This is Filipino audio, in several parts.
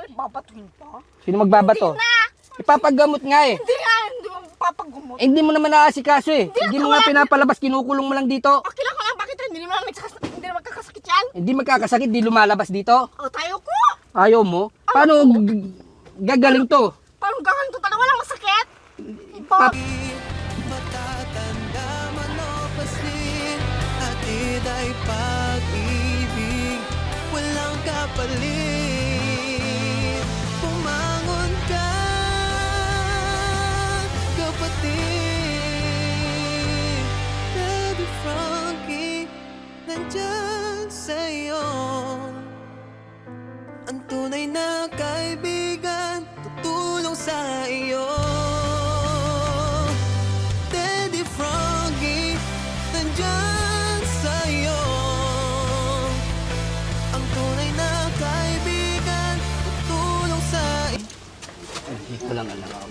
lang, babatuhin pa. Sino magbabato? Hindi na! Ipapagamot nga eh. Hindi mo papagumot. Hindi mo naman naasikaso eh. Hindi mo nga pinapalabas, kinukulong mo lang dito. Okay lang ko lang, bakit hindi naman magkakasakit yan? Hindi magkakasakit, di lumalabas dito. O, tayo ko! Ayaw mo? Paano gagaling to? Parang gaganto talaga, walang masakit. Pap- Matatanda man o paslin, hatid ay pag-ibig, walang kapalit. Pumangon ka, kapatid. Daddy Frankie, nandyan sa'yo. Ang tunay na kaibigan, tutulong sa iyo. Daddy Frankie, nandyan sa'yo. Ang tunay na kaibigan, tutulong sa iyo. Hindi ko lang alam.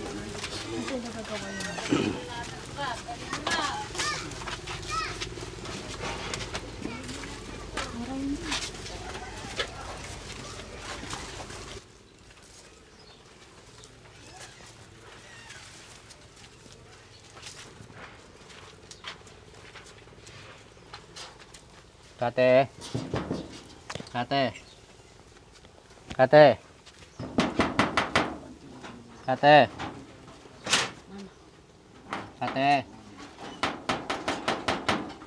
Kate. Kate. Kate. Kate. Kate.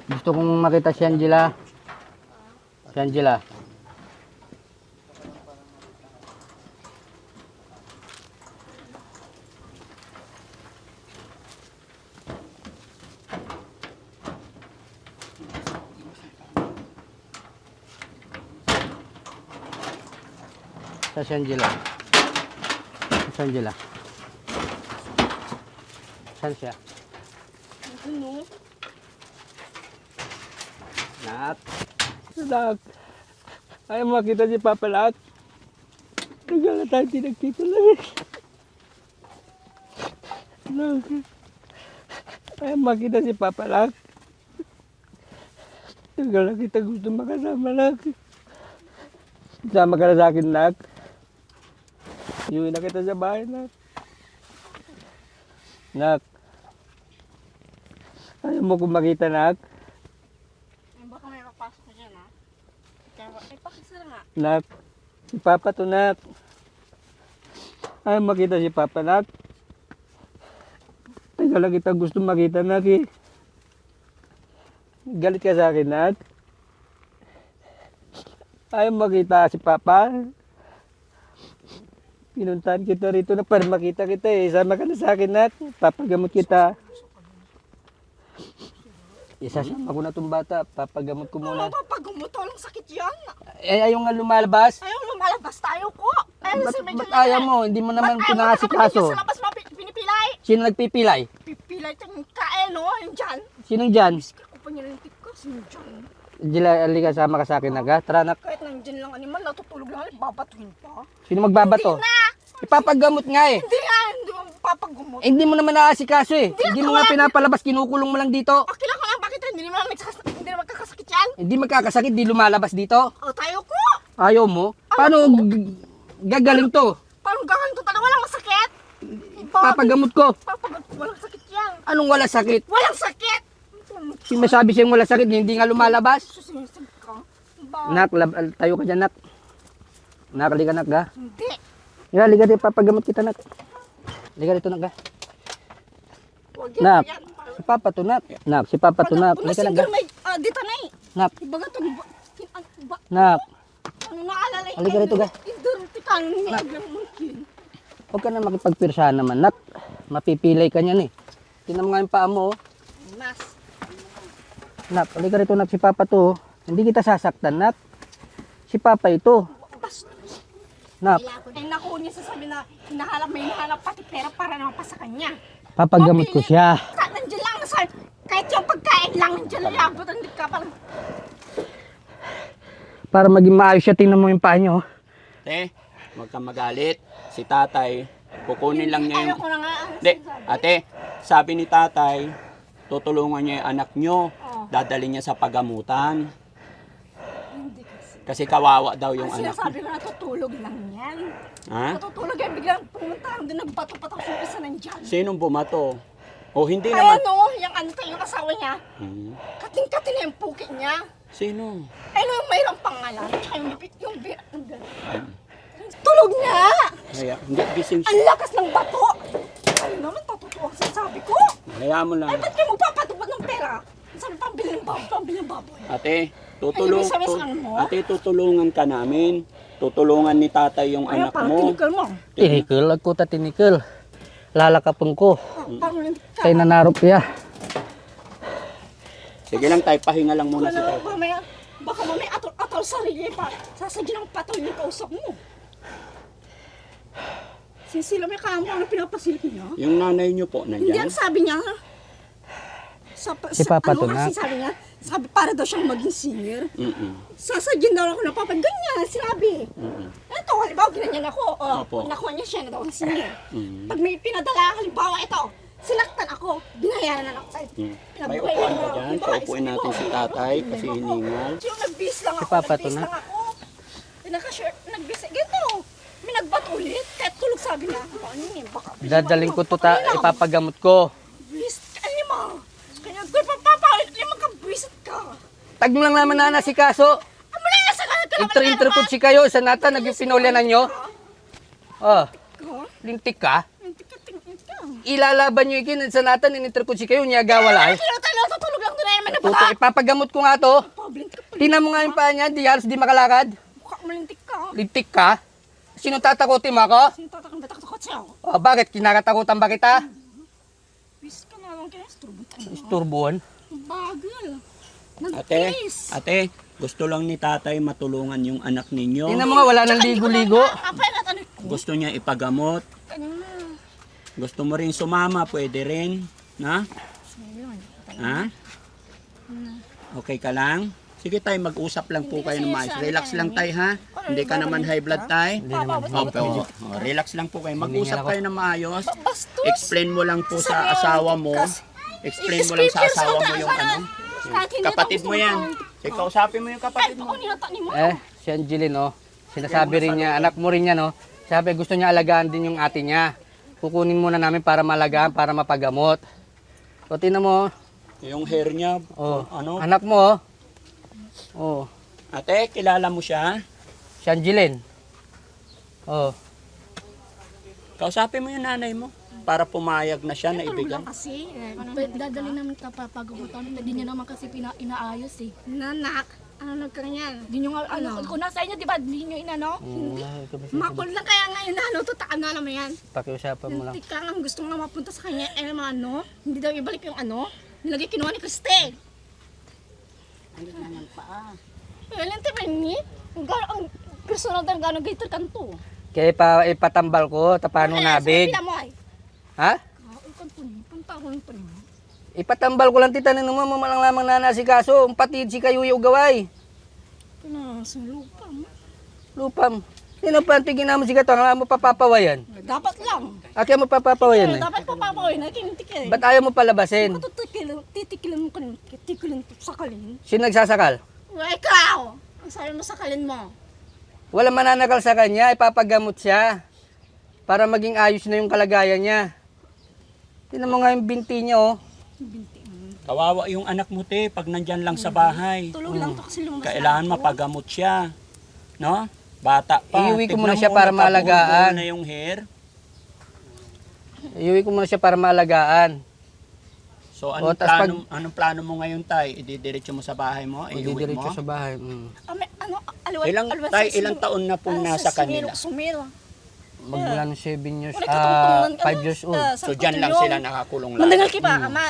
Gusto kong makita si Angela. Si Angela. Sa si Angela. Si Angela. Saan siya? Ano? Nak. Nak. Ayaw makita si Papa Nak. Tagal na tayo tinagkita lang. Nak. Ayaw makita si Papa Nak. Tagal na kita gusto makasama, Nak. Sama ka na sa akin, Nak. Iuwi na kita sa bahay, Nak. Nak. Ayaw mo kong makita, Nak. Baka may mapasok ko dyan, ha? Ay, pakisara nga. Nak. Si Papa to, Nak. Ayaw makita si Papa, Nak. Tagal lang kita gusto makita, Nak, eh. Galit ka sa akin, Nak. Ayaw makita si Papa. Pinuntahan kita rito na para makita kita eh. Sama ka na sa akin, Nak. Papagamot kita. Isasama ko na itong bata. Papagamot ko muna. Papagumot, walang sakit yan. Eh, ayaw nga lumalabas. Ayaw lumalabas tayo ko. Ba't ayaw mo? Hindi mo naman pinasikaso. Sa labas pinipilay. Sino nagpipilay? Pipilay tayong kain, no? Yung dyan. Sinong dyan? Ako pa nilalantik ka. Sino dyan? Angela, alika, sama ka sa akin, Nak. Tara, Nak. Kahit nandyan lang animal, natutulog lang, babatuhin pa. Sino magbabato? Hindi na! Ipapagamot nga eh. Hindi mo papagumot. Eh, hindi mo naman naasikaso eh. Hindi mo nga pinapalabas, kinukulong mo lang dito. Okay lang ko lang, bakit hindi naman magkakasakit yan? Hindi magkakasakit, di lumalabas dito. O, tayo ko! Ayaw mo? Paano gagaling to? Parang gaganto talaga, walang masakit. Papagamot ko. Papagamot ko, walang sakit yan. Anong wala sakit? Walang sakit! Sinasabi siyang wala sakit, hindi nga lumalabas. Susinisig ka. Nak, tayo ka dyan, Nak. Nak, halika, Nak, ha? Hindi. Halika dito, papagamot kita, Nak. Halika dito, Nak, ha? Huwag yan, Nak, yan. si Papa to, Nak. Nak, si Papa to, Nak. Halika, Nak, ha? Dito na eh. Nak, Ibaga ito, Nak. ano naalala yung Halika rito, ga. Indurti ka, niyaglang mungkin. Huwag ka na makipagpirsahan naman, Nak. Mapipilay ka niyan, eh. Tinan mo nga yung paa mo, oh. Mas. Nak, halika rito, Nak, si Papa to, oh. Hindi kita sasaktan, Nak. Si Papa ito. Bastos. Nak, Ay naku, niya sasabi na may hinahanap pati pera para naman pa sa kanya. papagamot ko siya. Nandiyan lang sa kahit yung pagkain lang nandiyan lang abot hindi ka parang Para maging maayos siya, tingnan mo yung paa niyo, oh. Ate, huwag kang magalit. Si tatay, kukunin lang niya yung... ayaw ko na nga. Hindi, ate, sabi ni tatay, tutulungan niya yung anak niyo. Dadali niya sa pagamutan. Hindi kasi. Kasi kawawa daw yung Ang anak mo. sinasabi ko natutulog lang yan. Ha? Natutulog yan, biglang pumunta lang din, nagbato-patok yung isa nandyan. Sinong bumato? O hindi Ay naman. ano, yung ano tayo, yung asawa niya, Hmm. kating-kating na yung puki niya. Sino? Ay ano, yung mayroong pangalan, tsaka yung tulog niya! Kaya, hindi gising Ang siya. lakas ng bato! Ay naman, tatutuwa sa sabi ko. Hayaan mo lang. Ay, ba't kayo magpapatupad ng pera? Sabi, pambili ng baboy. Ate, Ay, sabi sa ano mo? Ate, tutulungan ka namin. Tutulungan ni tatay yung Ay, anak parang mo. tinikal mo. Tinikil, ako ta tinikil. Lalakapang ko. Parang hindi ka. Kay nanarop ya. Sige lang tay, pahinga lang muna si Ano, tatay. baka mamaya atol sarili pa. Sasadya ng patol yung kausap mo. Sila may kamo ang pinapasilip niya. Yung nanay niyo po, Hindi nandyan? ang sabi niya. Si Papa ano Tunak. kasi sabi niya, para daw siyang maging singer. Mm-mm. Sasadyan daw ako ng papa. Ganyan, sinabi. Mm-mm. Ito, halimbawa, ginanyan ako. Opo. Pag nakuha niya siya na daw ang singer. Mm. Pag may pinadala, halimbawa ito, sinaktan ako, binayaran na ako. Ay, Mm. May pinabuhay upuan ko. ka dyan. Diba, Paupuin isang natin ko. si tatay kasi hiningal. Yung nagbis lang ako, Si Papa nagbis Tunak. lang ako. Naka-shirt, nagbis. Ganito. May nagbat ulit. Kahit tulog sabi niya, ano yun, baka. Dadaling ko to ipapagamot ko. Bis, ano mo? Kaya ko papapalit, limang ka, bisit ka. Tag mo lang naman na si kaso. Amo na, sa kanan ka naman. Inter-inter po si kayo sa nata nagpinulyanan nyo. Oh, lintik ka. Tika. Ilalaban nyo ikin sa nata ininter ko si kayo niya gawalay. Tutulog lang doon na naman na Tuto bata. ipapagamot ko nga to. Pablink ka pa. Tingnan mo nga yung paa niya, di halos di makalakad. Mukha malintik ka. Lintik ka. Sino tatakotin mo ako? Sino tatakang batak-takot sa'yo? Oh, bakit kinakatakutan ba kita? Bis ka na lang kaya, strubot ka. Isturbuhan. Bagal. Ate, Nagtis. ate, gusto lang ni tatay matulungan yung anak ninyo. Tingnan mo nga wala nang ligo-ligo. Kapay na tanong ko. Gusto niya ipagamot. Kanya na. Gusto mo rin sumama, pwede rin. Na? Ngayon. Ha? Okay ka lang? Sige tay, mag-usap lang po kayo ng maayos. Relax lang tay ha. Hindi ka naman high blood tay. Opo. Oh, relax lang po kayo. Mag-usap kayo ng maayos. Bastos. Explain mo lang po sa asawa mo. Explain mo lang sa asawa mo yung ano. Kapatid mo yan. Kausapin mo yung kapatid Kahit ako mo. ninatani mo. Si Angeline, oh. Sinasabi rin niya, anak mo rin yan, oh. Sabi, gusto niya alagaan din yung ate niya. Kukunin muna namin para malagaan, para mapagamot. O, tingnan mo, Yung hair niya, oh. ano? Anak mo, oh. Oh, Ate, kilala mo siya? si Angeline. Oh. Kausapin mo yung nanay mo para pumayag na siya na ibigay. Kasi, Dadali namin kapapagabutan. Hindi niya naman kasi inaayos eh. nanak, ano nagkanyan? Hindi niyo nga, ano, kung nasa inyo, di ba, hindi niyo inano? Hindi. Makul na kaya ngayon na ano, tutaan na naman yan. Pakiusapan mo lang. Hindi ka nga gusto nga mapunta sa kanya, eh naman ano, hindi daw ibalik yung ano, nilagay kinuha ni Christine. Ano naman pa? Walang tipan ni, ang personal daw gano'ng gator kanto. Kaya ipatambal ko, tapano nabig. Pila mo ay. Ha? Kanto ni, pantahon pa niyo. Ipatambal ko lang titanin mo, mamalang lamang nanasikaso. Patid si kayo yung gaway. Lupa mo. Lupam. Sino pa ang tigin naman si Gato? Ang mo papapawayan. Dapat lang. At mo papapawayan eh. Dapat pa papawin na kinitikil. Ba't ayaw mo palabasin? Titikilan mo kanina, titikilan sa kalin. Sino nagsasakal? Ikaw! Ang sabi mo sa kalin mo. Wala mananakal sa kanya, ipapagamot siya. Para maging ayos na yung kalagayan niya. Tingnan mo nga yung binti niya, oh. Kawawa yung anak mo te pag nandyan lang sa bahay. Tulog lang to kasi lumas. Kailangan mapagamot siya. No? Bata pa. Iuwi ko Tignan muna siya mo, para nakabuhol-buhol maalagaan. na yung hair. Iuwi ko muna siya para maalagaan. So O, anong tas anong plano mo ngayon tay? Ididiretso mo sa bahay mo? Iuwi mo? Didiretso sa bahay. Ano, aliwan, Ilang taon na pong nasa kanila? Sumil. Magmula ng 7 years, Wala 5 years old. So dyan lang sila nakakulong lang. Mandangal kiba, ama.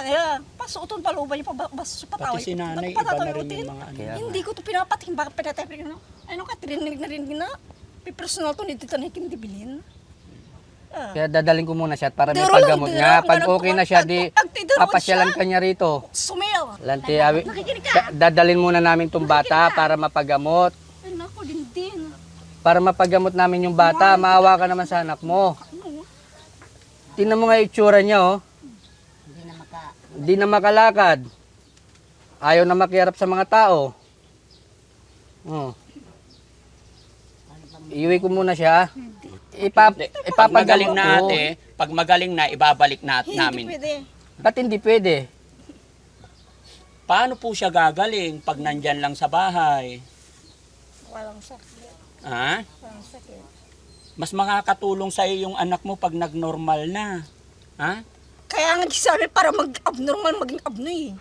Pasuton pa looban niya, bas patawid. Pati si nanay, iba na rin yung mga ano. Hindi ko to pinapating, bakit pinatay no? Ano ka, tirinig na rin gina? May personal to, dito na hindi bilhin. Kaya dadaling ko muna siya para may Dero lang, paggamot dero. niya. Pag Ganun okay po, na siya, pag- di pag tidero papasyalan siya. ka niya rito. Sumil. Lanti, Nakikinig ka? dadalin muna namin tong bata para mapagamot. Ay, naku, din. Para mapagamot namin yung bata, maawa ka naman sa anak mo. Tingnan mo nga yung itsura niya, oh. Hindi na makalakad. Ayaw na makiharap sa mga tao. Oh. Iuwi ko muna siya. Pag magaling Ipapagamot na ko. ate, pag magaling na, ibabalik na Hindi namin. pwede. Ba't hindi pwede? Paano po siya gagaling pag nandyan lang sa bahay? Walang sakit. Ha? Walang sakit. Mas makakatulong sa'yo yung anak mo pag nag-normal na. Ha? Kaya nga sabi para mag-abnormal, maging abnoy.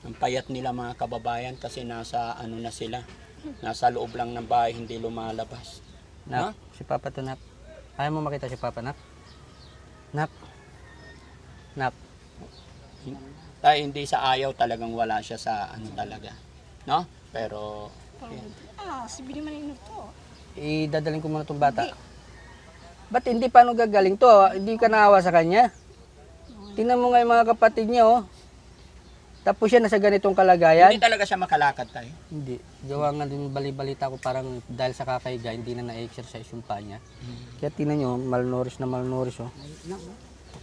Ang payat nila mga kababayan kasi nasa ano na sila. Nasa loob lang ng bahay, hindi lumalabas. Nak, si Papa to, Nak. Ayaw mo makita si Papa, Nak? Nak. Nak. Tayo hindi sa ayaw talagang wala siya sa ano talaga. No? Pero Sabi naman yun po. Idadaling ko muna itong bata. Ba't hindi paano gagaling to? Hindi ka naawa sa kanya? Tingnan mo nga yung mga kapatid niya, oh. Tapos siya nasa ganitong kalagayan. hindi talaga siya makalakad tayo. Hindi. Gawa nga din bali-balita ko parang dahil sa kakahiga, hindi na na-exercise yung paa niya. Kaya tingnan nyo, malnourished na malnourished, oh.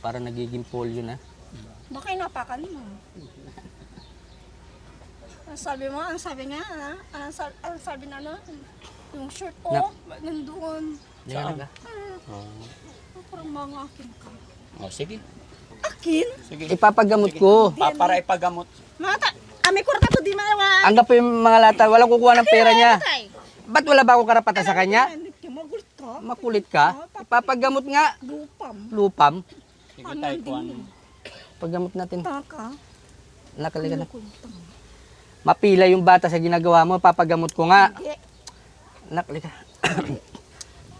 Parang nagiging polio na. Baka inapakan mo. Ang sabi niya, ang sabi na ano, yung shirt ko, nandoon. Hindi ka nag- Parang mga akin ka. Oh, sige. Akin? Sige. Ipapagamot ko. Para ipagamot. Mata, may kurta to di malawa. Hanggang po yung mga lata, walang kukuha ng pera niya. Ba't wala ba akong karapatan sa kanya? Magulit ka. Makulit ka? Ipapagamot nga. Lupam. Lupam. Sige tayo po. Paggamot natin. Taka. Nakaliga na. Mapila yung bata sa ginagawa mo, papagamot ko nga. Nakaliga.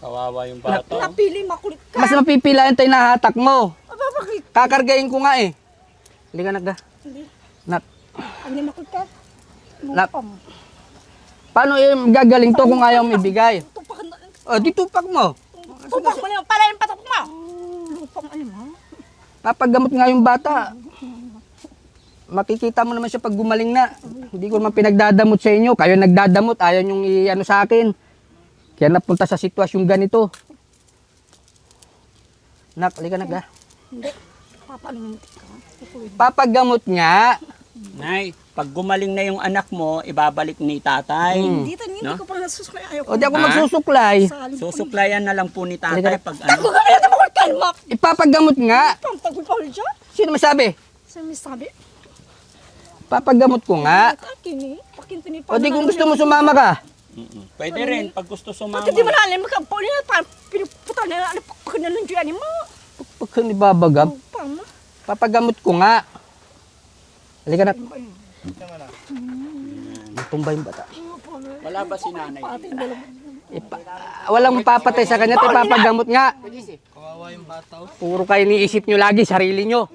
Kawawa yung bata. Napili, makulit ka. Mas mapipila yung tayo nahatak mo. Aba, bakit? Kakargain ko nga eh. Halika, Nak. Hindi. Nak. Hindi makulit ka. Nak. Lupam. Paano gagaling to kung ayaw mo ibigay? Tupakan na. O, di tupak mo. Tupak mo na yung pala yung patok mo. Lupam, ano mo? Papagamot nga yung bata. Makikita mo naman siya pag gumaling na. Hindi ko naman pinagdadamot sa inyo. Kayo nagdadamot, ayaw niyong i-ano sa akin. Kaya napunta sa sitwasyong ganito. Nak, halika, Nak. Hindi. Papalingot ka. Papagamot nga. Nay, pag gumaling na yung anak mo, ibabalik ni tatay. Dito, hindi No? ko pa nasusuklay. Ayaw ko. O di ako magsusuklay. Susuklayan na lang po ni tatay Halika na. pag ano. Ako ka kaya naman ko kalmak. Ipapagamot nga. Pantagol pa ulit dyan. Sino masabi? Sabi sabi. Papagamot ko nga. Akin eh. Pakintin O di kung gusto mo sumama ka. Pwede rin, pag gusto sumama. Bakit di mo naalim magkampuli na pa pinuputan na alipakpakan na ng diyan mo. Pag ka nibabagam, Pang. papagamot ko nga. Halika, Nak. Tumba yung bata. Wala ba si nanay? Walang mapapatay sa kanya, ipapagamot nga. Puro kayo iniisip nyo lagi, sarili nyo.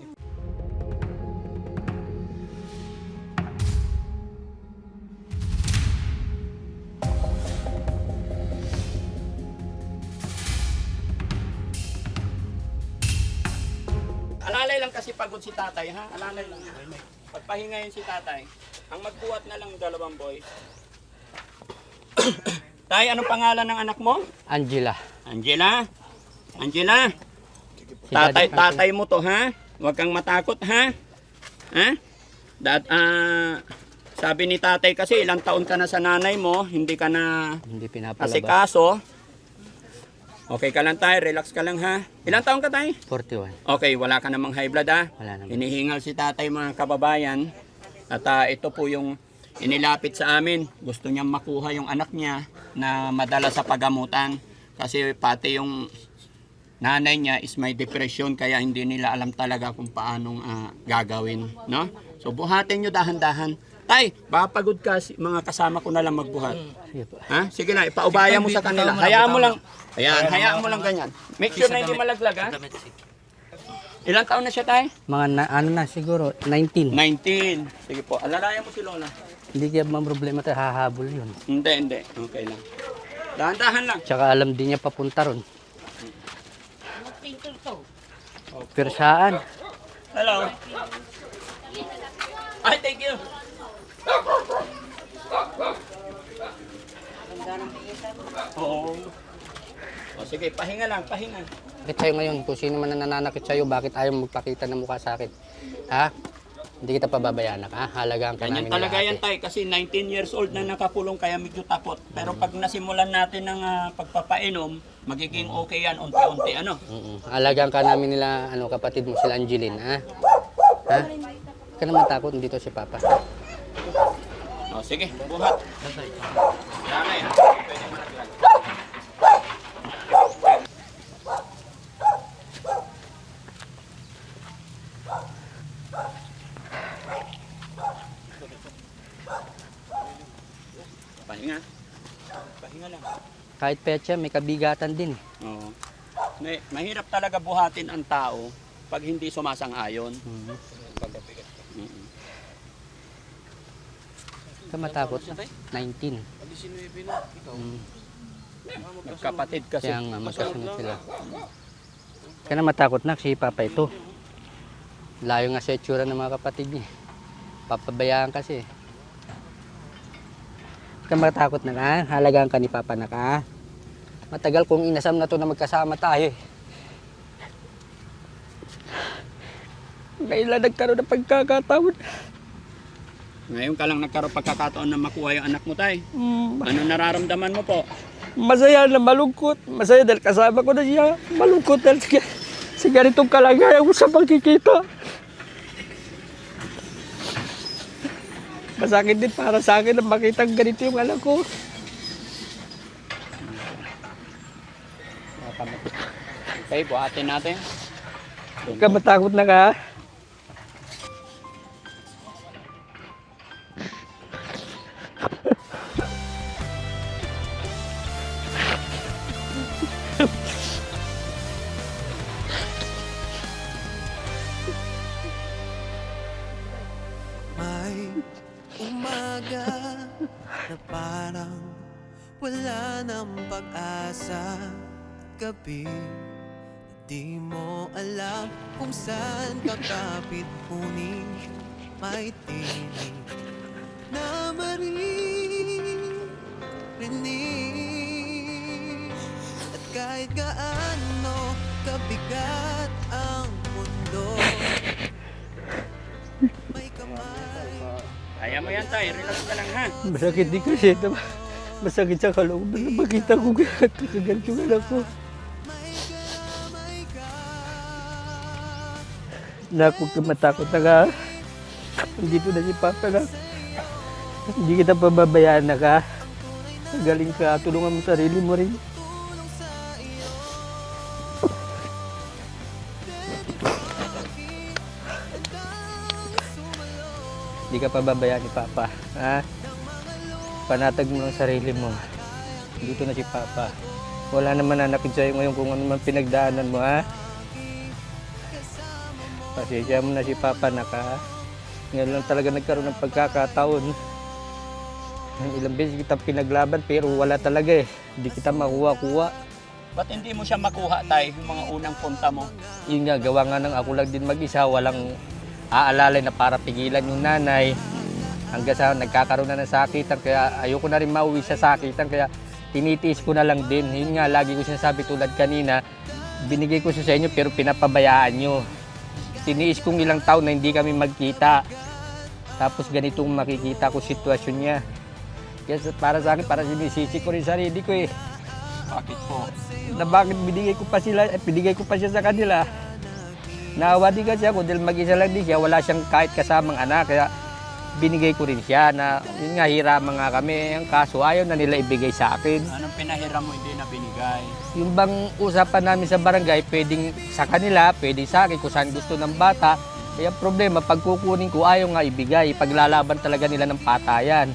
Alalay lang kasi pagod si tatay, ha? Alalay lang. Pagpahingayin si tatay, ang magbuhat na lang dalawang boy. Tay, anong pangalan ng anak mo? Angela. Angela? Angela? Si Tatay, Daddy tatay mo to, ha? Huwag kang matakot, ha? Ha? Sabi ni tatay kasi ilang taon ka na sa nanay mo, hindi ka na Hindi pinapalabas. asikaso. Okay ka lang tay, relax ka lang ha. Ilang taon ka tay? 41. Okay, wala ka namang high blood ha. Wala naman. Hinihingal si tatay mga kababayan. At ito po yung inilapit sa amin. Gusto niyang makuha yung anak niya na madala sa pagamutan. Kasi pati yung nanay niya is may depression kaya hindi nila alam talaga kung paanong gagawin. No? So buhatin nyo dahan-dahan. Tay, baka pagod ka, mga kasama ko na lang magbuhat. Sige po. Ha? Sige lang, ipaubaya mo sa kanila. Hayaan mo lang. Ayan, hayaan mo lang ganyan. Make sure na hindi malaglag ha. Ilang taon na siya tay? Mga ano na siguro, 19. 19. Sige po, alalayan mo si Lola. Hindi kaya mga problema tayo, hahabol yun. Hindi. Okay lang. Dahan-dahan lang. Tsaka alam din niya papunta ron. Pero saan? Hello. Ay, thank you. Oo. O sige, pahinga lang, pahinga. Bakit sa'yo ngayon? Kung sino man na nananakit sa'yo, bakit ayaw magpakita ng mukha sa akin? Ha? Hindi kita pababayaan anak, ha? Halagaan ka Ganyan namin talaga nila, yan ate. tay, kasi 19 years old na nakakulong kaya medyo takot. Pero pag nasimulan natin ng pagpapainom, magiging okay yan unti-unti ano. Halagaan ka namin nila, kapatid mo, sila Angeline, ha? Ha? Huwag ka naman takot, dito si Papa. O sige, buhat. Nanay, pwede malaglag. Pahinga. Pahinga lang. Kahit petsa, may kabigatan din, eh. Oo. Mahirap talaga buhatin ang tao pag hindi sumasang-ayon. Mhm. Mm-mm. Huwag ka matakot, 19. Magkapatid kasi. Kaya nga, magkasunod sila. Huwag ka na matakot na, si Papa ito. Layo nga sa itsura ng mga kapatid niya. Papabayaan kasi. Huwag ka matakot na, ha? Halagaan ka ni Papa na ka. Matagal kong inasam na to na magkasama tayo, eh. Ngayon lang nagkaroon ng pagkakataon. Ngayon ka lang nagkaroon pagkakataon na makuha yung anak mo, tay. Ano nararamdaman mo po? Masaya na malungkot. Masaya dahil kasama ko na siya. Malungkot dahil sa ganitong kalagayan ko sa pagkikita. Masakit din para sa akin na makita ganito yung anak ko. Okay, buhatin natin. Huwag ka matakot na ka. May umaga na parang wala ng pag-asa. Gabi na di mo alam kung saan kakapit. Ngunit may tinig na maririnig. At kahit gaano kabigat ang mundo, may kamay. Kaya mo yan, tay. Relax ka lang, ha? Masakit din kasi ito. Masakit sa kalooban na makita ko ganito yung anak ko. Nak, huwag ka matakot na ka. Dito na si Papa na. Hindi kita pababayaan na ka. Galing ka, tulungan mo sarili mo rin. Hindi ka pababayaan ni Papa. Ha? Panatag mo ang sarili mo. Dito na si Papa. Wala naman nanapid sa'yo ngayon kung ano man pinagdaanan mo, ha? Pasensya mo na si Papa na ka. Ngayon lang talaga nagkaroon ng pagkakataon. Ilang beses kita pinaglaban pero wala talaga, eh. Hindi kita makuha-kuha. Ba't hindi mo siya makuha, tay, yung mga unang punta mo? Yun nga, gawa nga ng ako lang din mag-isa. Walang aalalay na para pigilan yung nanay. Hanggang sa nagkakaroon na ng sakitan. Kaya ayoko na rin mauwi sa sakitan. Kaya tinitiis ko na lang din. Yun nga, lagi ko sinasabi tulad kanina. Binigay ko siya sa inyo pero pinapabayaan nyo. Tiniis kong ilang taon na hindi kami magkita. Tapos ganitong makikita ko sitwasyon niya. Kaya para sa akin, para sinisisi ko rin sarili ko, eh. Bakit po? Na bakit binigay ko pa siya sa kanila. Naawa din kasi ako dahil mag-isa lang din siya, wala siyang kahit kasamang anak. Kaya binigay ko rin siya na, yun nga, hiraman nga kami. Ang kaso, ayaw na nila ibigay sa akin. Anong pinahiram mo hindi na binigay? Yung bang usapan namin sa barangay, pwedeng sa kanila, pwedeng sa akin kung saan gusto ng bata. Kaya problema, pag kukunin ko, ayaw nga ibigay. Paglalaban talaga nila ng patayan.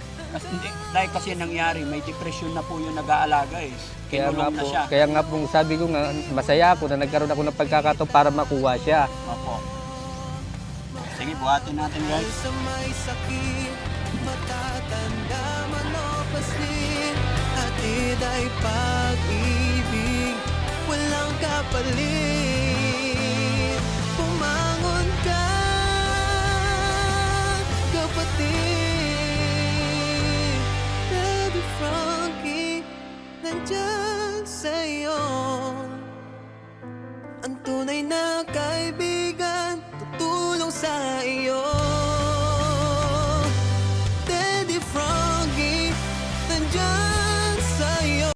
Dahil kasi nangyari, may depression na po yung nag-aalaga, eh. Kinulong na siya. Kaya nga po, sabi ko nga, masaya ako na nagkaroon ako ng pagkakataon para makuha siya. Opo. Sige, buhatin natin, guys. Sa may sakit, matatanda man o paslit. Hatid ay pag-ibig, walang kapalit. Pumangon ka, kapatid. Daddy Frankie, nandyan sa'yo.